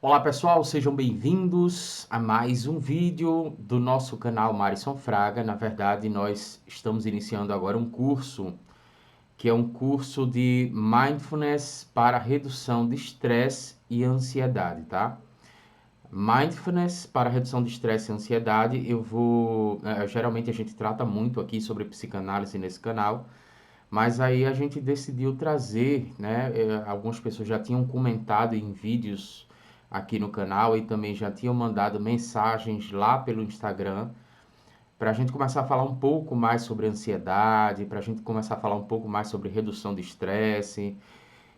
Olá pessoal, sejam bem-vindos a mais um vídeo do nosso canal Marison Fraga. Na verdade, nós estamos iniciando agora um curso, que é um curso de Mindfulness para redução de estresse e ansiedade, tá? Mindfulness para redução de estresse e ansiedade. Geralmente a gente trata muito aqui sobre psicanálise nesse canal, mas aí a gente decidiu trazer, né? Algumas pessoas já tinham comentado em vídeos aqui no canal e também já tinham mandado mensagens lá pelo Instagram para a gente começar a falar um pouco mais sobre ansiedade, para a gente começar a falar um pouco mais sobre redução de estresse.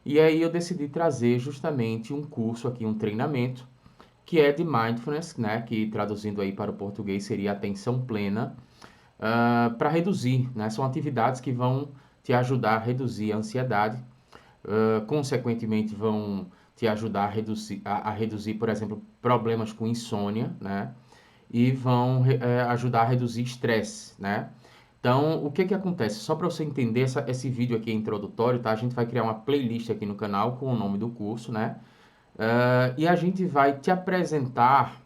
E aí eu decidi trazer justamente um curso aqui, um treinamento, que é de Mindfulness, né? Que traduzindo aí para o português seria atenção plena, para reduzir, né? São atividades que vão te ajudar a reduzir a ansiedade, consequentemente vão te ajudar a reduzir, por exemplo, problemas com insônia, né? E vão ajudar a reduzir estresse, né? Então, o que que acontece? Só para você entender, esse vídeo aqui é introdutório, tá? A gente vai criar uma playlist aqui no canal com o nome do curso, né? E a gente vai te apresentar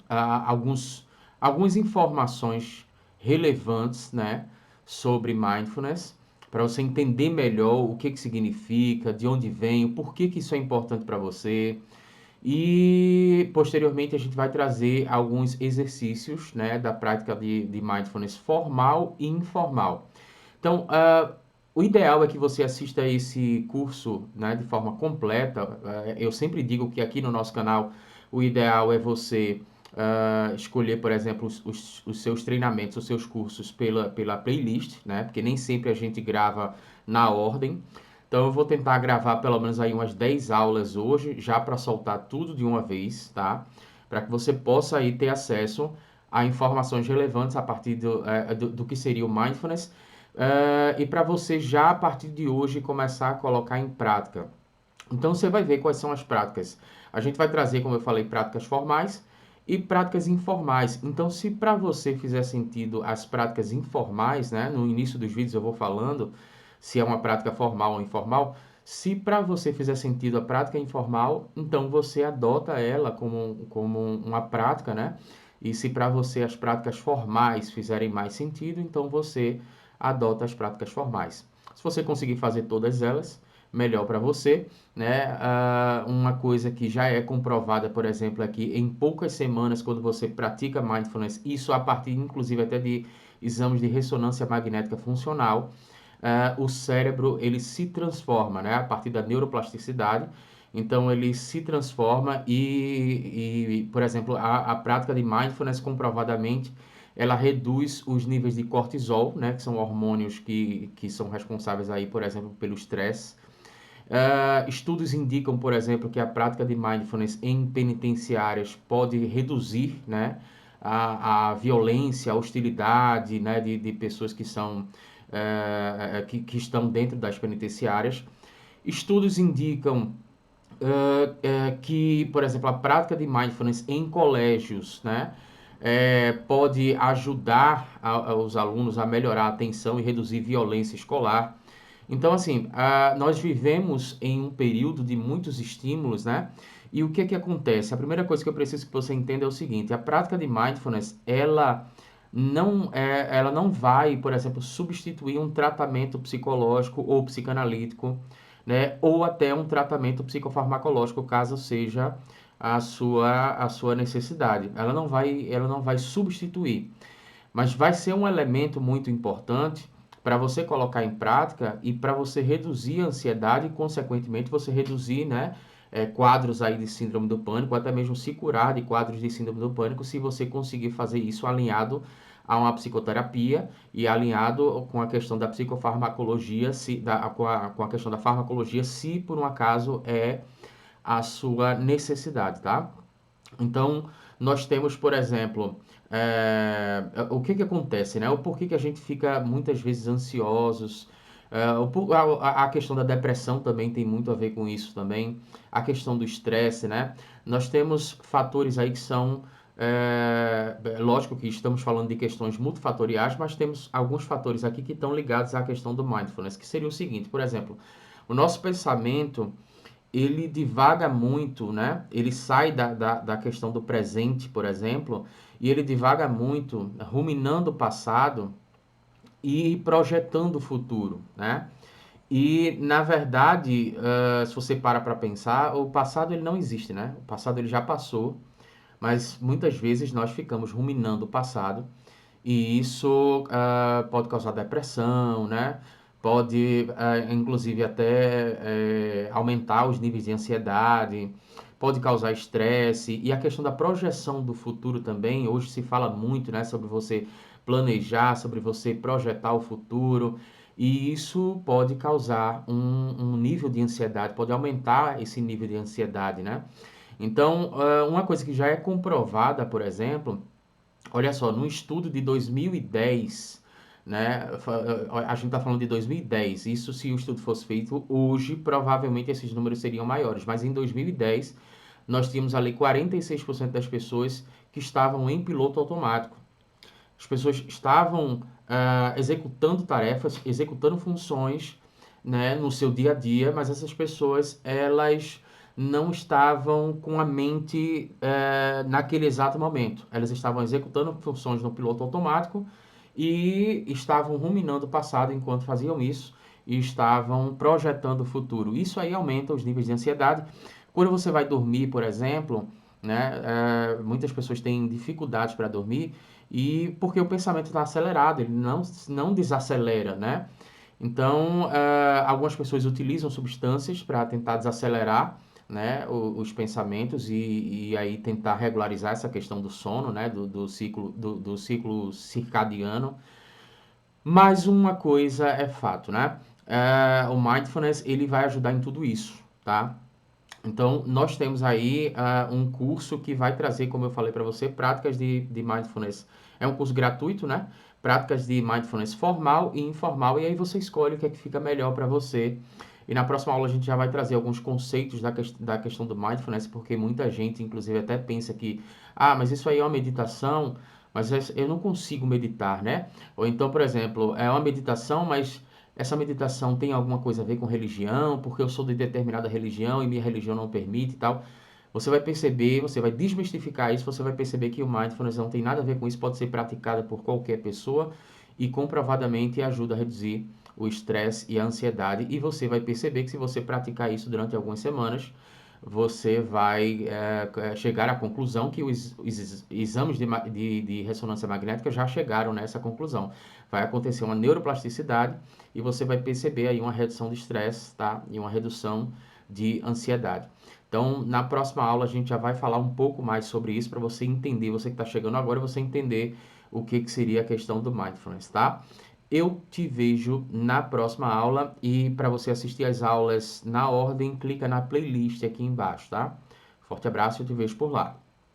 algumas informações relevantes, né, sobre mindfulness, para você entender melhor o que que significa, de onde vem, o porquê que isso é importante para você. E posteriormente a gente vai trazer alguns exercícios, né, da prática de mindfulness formal e informal. Então, o ideal é que você assista esse curso, né, de forma completa. Eu sempre digo que aqui no nosso canal o ideal é você escolher, por exemplo, os seus treinamentos, os seus cursos pela playlist, né? Porque nem sempre a gente grava na ordem. Então eu vou tentar gravar pelo menos aí umas 10 aulas hoje, já para soltar tudo de uma vez, tá? Para que você possa aí ter acesso a informações relevantes a partir do que seria o mindfulness, e para você já a partir de hoje começar a colocar em prática. Então você vai ver quais são as práticas. A gente vai trazer, como eu falei, práticas formais e práticas informais. Então, se para você fizer sentido as práticas informais, né, no início dos vídeos eu vou falando se é uma prática formal ou informal. Se para você fizer sentido a prática informal, então você adota ela como uma prática, né? E se para você as práticas formais fizerem mais sentido, então você adota as práticas formais. Se você conseguir fazer todas elas, melhor para você, né? Uma coisa que já é comprovada, por exemplo, aqui em poucas semanas, quando você pratica mindfulness, isso a partir, inclusive, até de exames de ressonância magnética funcional, o cérebro ele se transforma, né? A partir da neuroplasticidade. Então ele se transforma por exemplo, a prática de mindfulness comprovadamente ela reduz os níveis de cortisol, né, que são hormônios que são responsáveis aí, por exemplo, pelo estresse. Estudos indicam, por exemplo, que a prática de mindfulness em penitenciárias pode reduzir, né, a violência, a hostilidade, né, de pessoas que são que estão dentro das penitenciárias. Estudos indicam que, por exemplo, a prática de mindfulness em colégios, né, pode ajudar os alunos a melhorar a atenção e reduzir violência escolar. Então, assim, nós vivemos em um período de muitos estímulos, né? E o que é que acontece? A primeira coisa que eu preciso que você entenda é o seguinte: a prática de mindfulness, ela não vai, por exemplo, substituir um tratamento psicológico ou psicanalítico, né? Ou até um tratamento psicofarmacológico, caso seja a sua necessidade. Ela não vai substituir, mas vai ser um elemento muito importante para você colocar em prática e para você reduzir a ansiedade e, consequentemente, você reduzir, né, quadros aí de síndrome do pânico, até mesmo se curar de quadros de síndrome do pânico, se você conseguir fazer isso alinhado a uma psicoterapia e alinhado com a questão da psicofarmacologia, com a questão da farmacologia, se por um acaso é a sua necessidade, tá? Então, nós temos, por exemplo, o que que acontece, né? O porquê que a gente fica muitas vezes ansiosos. A questão da depressão também tem muito a ver com isso também. A questão do estresse, né? Nós temos fatores aí que são, lógico que estamos falando de questões multifatoriais, mas temos alguns fatores aqui que estão ligados à questão do mindfulness, que seria o seguinte, por exemplo, o nosso pensamento ele divaga muito, né? Ele sai da questão do presente, por exemplo, e ele divaga muito, ruminando o passado e projetando o futuro, né? E, na verdade, se você para pensar, o passado ele não existe, né? O passado ele já passou, mas muitas vezes nós ficamos ruminando o passado e isso pode causar depressão, né? Pode, inclusive, até aumentar os níveis de ansiedade, pode causar estresse. E a questão da projeção do futuro também, hoje se fala muito, né, sobre você planejar, sobre você projetar o futuro. E isso pode causar um nível de ansiedade, pode aumentar esse nível de ansiedade, né? Então, uma coisa que já é comprovada, por exemplo, olha só, no estudo de 2010, né? A gente está falando de 2010. Isso, se o estudo fosse feito hoje, provavelmente esses números seriam maiores. Mas em 2010, nós tínhamos ali 46% das pessoas que estavam em piloto automático. As pessoas estavam executando tarefas, executando funções, né, no seu dia a dia, mas essas pessoas, elas não estavam com a mente naquele exato momento. Elas estavam executando funções no piloto automático e estavam ruminando o passado enquanto faziam isso e estavam projetando o futuro. Isso aí aumenta os níveis de ansiedade. Quando você vai dormir, por exemplo, né, muitas pessoas têm dificuldades para dormir e porque o pensamento está acelerado, ele não desacelera, né? Então, algumas pessoas utilizam substâncias para tentar desacelerar, né, os pensamentos e aí tentar regularizar essa questão do sono, né, do ciclo circadiano. Mas uma coisa é fato, né? O mindfulness ele vai ajudar em tudo isso, tá? Então, nós temos aí um curso que vai trazer, como eu falei para você, práticas de mindfulness. É um curso gratuito, né? Práticas de mindfulness formal e informal, e aí você escolhe o que é que fica melhor para você. E na próxima aula a gente já vai trazer alguns conceitos da questão do mindfulness, porque muita gente, inclusive, até pensa que, mas isso aí é uma meditação, mas eu não consigo meditar, né? Ou então, por exemplo, é uma meditação, mas essa meditação tem alguma coisa a ver com religião, porque eu sou de determinada religião e minha religião não permite e tal. Você vai perceber, você vai desmistificar isso, você vai perceber que o mindfulness não tem nada a ver com isso, pode ser praticada por qualquer pessoa e comprovadamente ajuda a reduzir o estresse e a ansiedade. E você vai perceber que se você praticar isso durante algumas semanas, você vai chegar à conclusão que os exames de ressonância magnética já chegaram nessa conclusão. Vai acontecer uma neuroplasticidade e você vai perceber aí uma redução de estresse, tá? E uma redução de ansiedade. Então, na próxima aula a gente já vai falar um pouco mais sobre isso para você entender, você que está chegando agora, você entender o que seria a questão do mindfulness, tá? Eu te vejo na próxima aula e para você assistir as aulas na ordem, clica na playlist aqui embaixo, tá? Forte abraço e eu te vejo por lá.